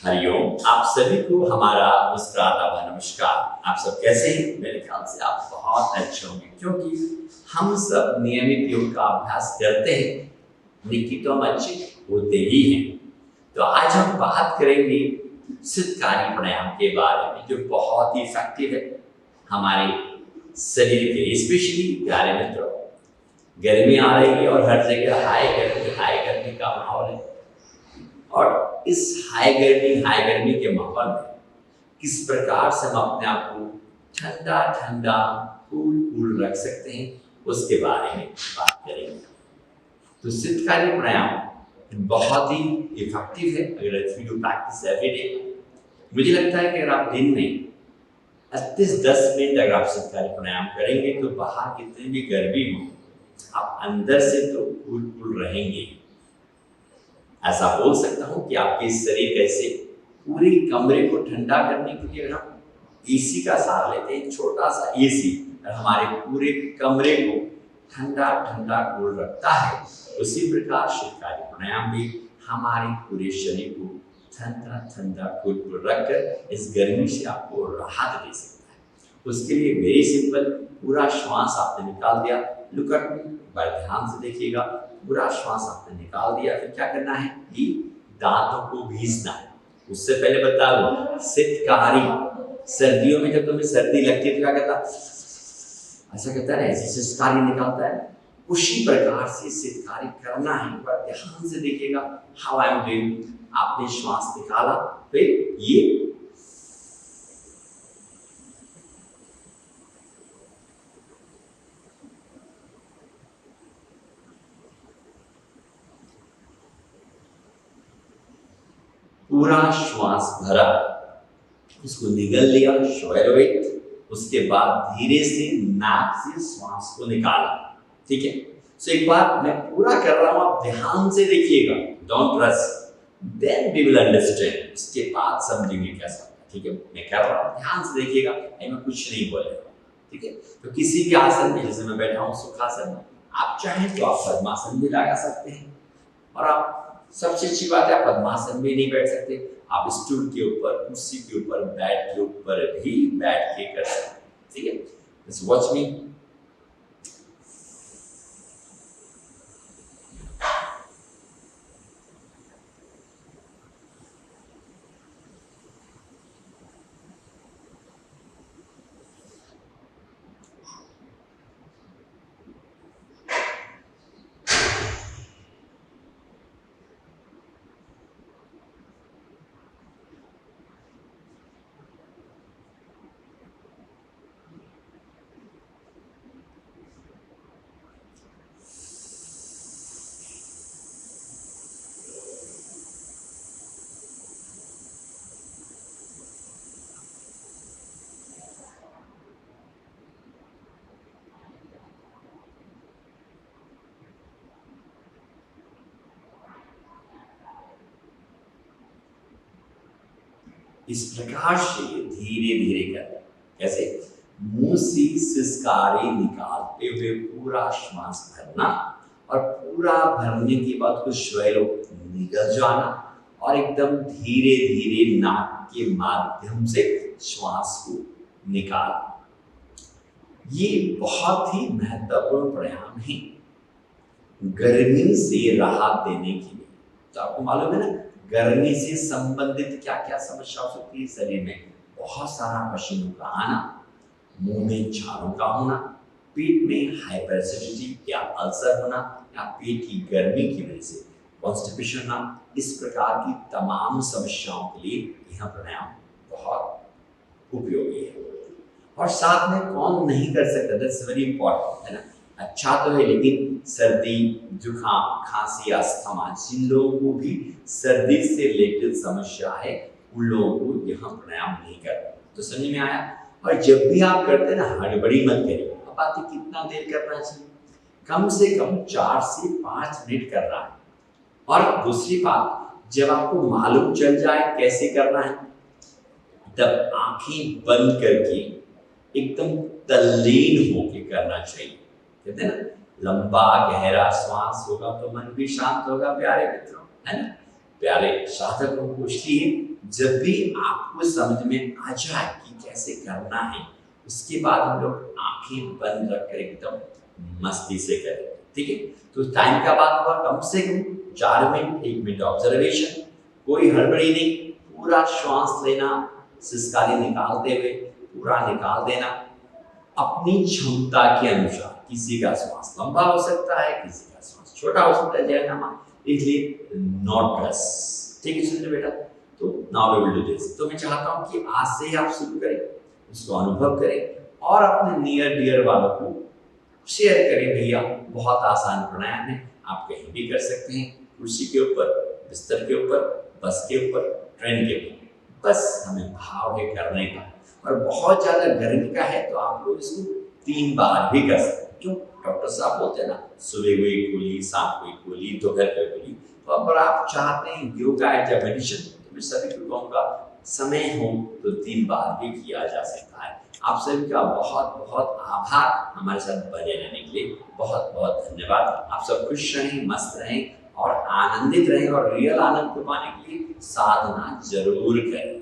हरिओम। आप सभी को हमारा मुस्कुराता हुआ नमस्कार। आप सब कैसे हैं? मेरे ख्याल से आप बहुत अच्छे होंगे, क्योंकि हम सब नियमित योग का अभ्यास करते हैं, निकी तो हम अच्छे होते ही हैं। तो आज हम बात करेंगे शीतकारी प्राणायाम के बारे में, जो बहुत ही इफेक्टिव है हमारे शरीर के लिए। स्पेशली प्यारे मित्रों, गर्मी आ रही है और हर जगह हाई गर्मी का माहौल है। और इस हाई गर्मी के माहौल में किस प्रकार से हम अपने आप को ठंडा ठंडा कूल रख सकते हैं, उसके बारे में बात करेंगे। तो शीतकारी प्राणायाम बहुत ही इफेक्टिव है अगर यू प्रैक्टिस एवरी डे। मुझे लगता है कि अगर आप दिन में 10 मिनट अगर आप शीतकारी प्राणायाम करेंगे तो बाहर कितनी भी गर्मी हो, आप अंदर से तो कूल रहेंगे। ऐसा बोल सकता हूं कि आपके शरीर कैसे पूरे कमरे को ठंडा करने के लिए हम एसी का सहारा लेते हैं, छोटा सा एसी हमारे पूरे कमरे को ठंडा ठंडा कूल रखता है, उसी प्रकार शीतकारी प्राणायाम भी हमारे पूरे शरीर को ठंडा ठंडा कूल रखकर इस गर्मी से आपको राहत दे सकता है। उसके लिए वेरी सिंपल, पूरा श्वास आपने निकाल दिया, लुक एट मी, बड़े ध्यान से देखिएगा। पूरा श्वास आपने निकाल दिया, फिर क्या करना है कि दांतों को भींचना है। उससे पहले बता दो, शीतकारी सर्दियों में जब तुम्हें सर्दी लगती है तो क्या कहता, ऐसा कहता है, ऐसे शीतकारी निकालता है। उसी प्रकार से शीतकारी करना है। एक बार ध्यान से देखिएगा, हाउ आई एम डूइंग। आपने श्वास निकाला, फिर ये पूरा श्वास भरा, उसको निगल लिया, swallow it। उसके बाद धीरे से नाक से श्वास को निकाला। ठीक है, सो एक बार मैं पूरा कर रहा हूं, आप ध्यान से देखिएगा, don't rush, then we will understand. उसके बाद समझेंगे कैसा। ठीक है, मैं कर रहा हूं, ध्यान से देखिएगा, मैं कुछ नहीं बोल रहा। ठीक है, तो किसी भी आसन में, जैसे मैं बैठा हूं सुखासन, आप चाहें तो आप पद्मासन भी लगा सकते हैं। और आप सबसे अच्छी बात है, आप पद्मासन में नहीं बैठ सकते, आप स्टूल के ऊपर, कुर्सी के ऊपर, बेड के ऊपर भी बैठ के कर सकते हैं। ठीक है, जस्ट वॉच मी। इस प्रकार से धीरे धीरे कर, कैसे मुंह से सिसकारी निकालते हुए पूरा श्वास भरना, और पूरा भरने के बाद कुछ स्वैलो निकल जाना, और एकदम धीरे धीरे नाक के माध्यम से श्वास को निकालना। ये बहुत ही महत्वपूर्ण प्राणायाम है गर्मी से राहत देने के लिए। तो आपको मालूम है ना, गर्मी से संबंधित क्या क्या समस्या हो सकती है शरीर में। बहुत सारा पसीनों का आना, मुंह में छालों का होना, पेट में हाइपर एसिडिटी या अल्सर होना, या पेट की गर्मी की वजह से कॉन्स्टिपेशन होना, इस प्रकार की तमाम समस्याओं के लिए यह प्राणायाम बहुत उपयोगी है। और साथ में कौन नहीं कर सकता, दैट्स वेरी इंपॉर्टेंट, है ना। अच्छा तो है, लेकिन सर्दी, जुकाम, खांसी, अस्थमा, जिन लोगों को भी सर्दी से रिलेटेड समस्या है, उन लोगों को यह प्राणायाम नहीं करना। तो समझ में आया। और जब भी आप करते हैं ना, हड़बड़ी मत करिए। अब बात है कितना देर करना चाहिए, कम से कम 4 से 5 मिनट करना है। और दूसरी बात, जब आपको मालूम चल जाए कैसे करना है, तब आंखें बंद करके एकदम तल्लीन होके करना चाहिए। कहते हैं ना, लंबा गहरा श्वास होगा तो मन भी शांत होगा। प्यारे मित्रों, है ना, प्यारे साधकों को, इसलिए जब भी आपको समझ में आ जाए कि कैसे करना है, उसके बाद हम लोग आंखें बंद रखकर एकदम मस्ती से करें। ठीक है, तो टाइम का बात हुआ कम से कम 4 मिनट, 1 मिनट ऑब्जर्वेशन, कोई हड़बड़ी नहीं, पूरा श्वास लेना, सिसकारी निकालते हुए पूरा निकाल देना अपनी क्षमता के अनुसार। किसी का श्वास लंबा हो सकता है, किसी का श्वास छोटा हो सकता है, जयनामा, इसलिए नॉट रस। ठीक है सुनिए बेटा, तो now we will do this. तो मैं चाहता हूं कि आज से ही आप शुरू करें, उसको अनुभव करें और अपने नियर डियर वालों को शेयर करें। भैया बहुत आसान प्राणायाम है, आप कहीं भी कर सकते हैं, कुर्सी के ऊपर, बिस्तर के ऊपर, बस के ऊपर, ट्रेन के ऊपर, बस हमें भाव है करने का। और बहुत ज्यादा गर्मी का है तो आप लोग इसको 3 बार भी कर सकते हैं। क्यों? डॉक्टर साहब बोलते हैं ना, सुबह को एक गोली, शाम को एक गोली, दोपहर को एक गोली। तो अगर आप चाहते हैं योगा या मेडिटेशन, तो मैं सभी को कहूँगा समय हो तो 3 बार भी किया जा सकता है। आप सभी का बहुत बहुत आभार हमारे साथ बने रहने के लिए, बहुत बहुत धन्यवाद। आप सब खुश रहें, मस्त रहें और आनंदित रहें, और रियल आनंद को पाने के लिए साधना जरूर करें।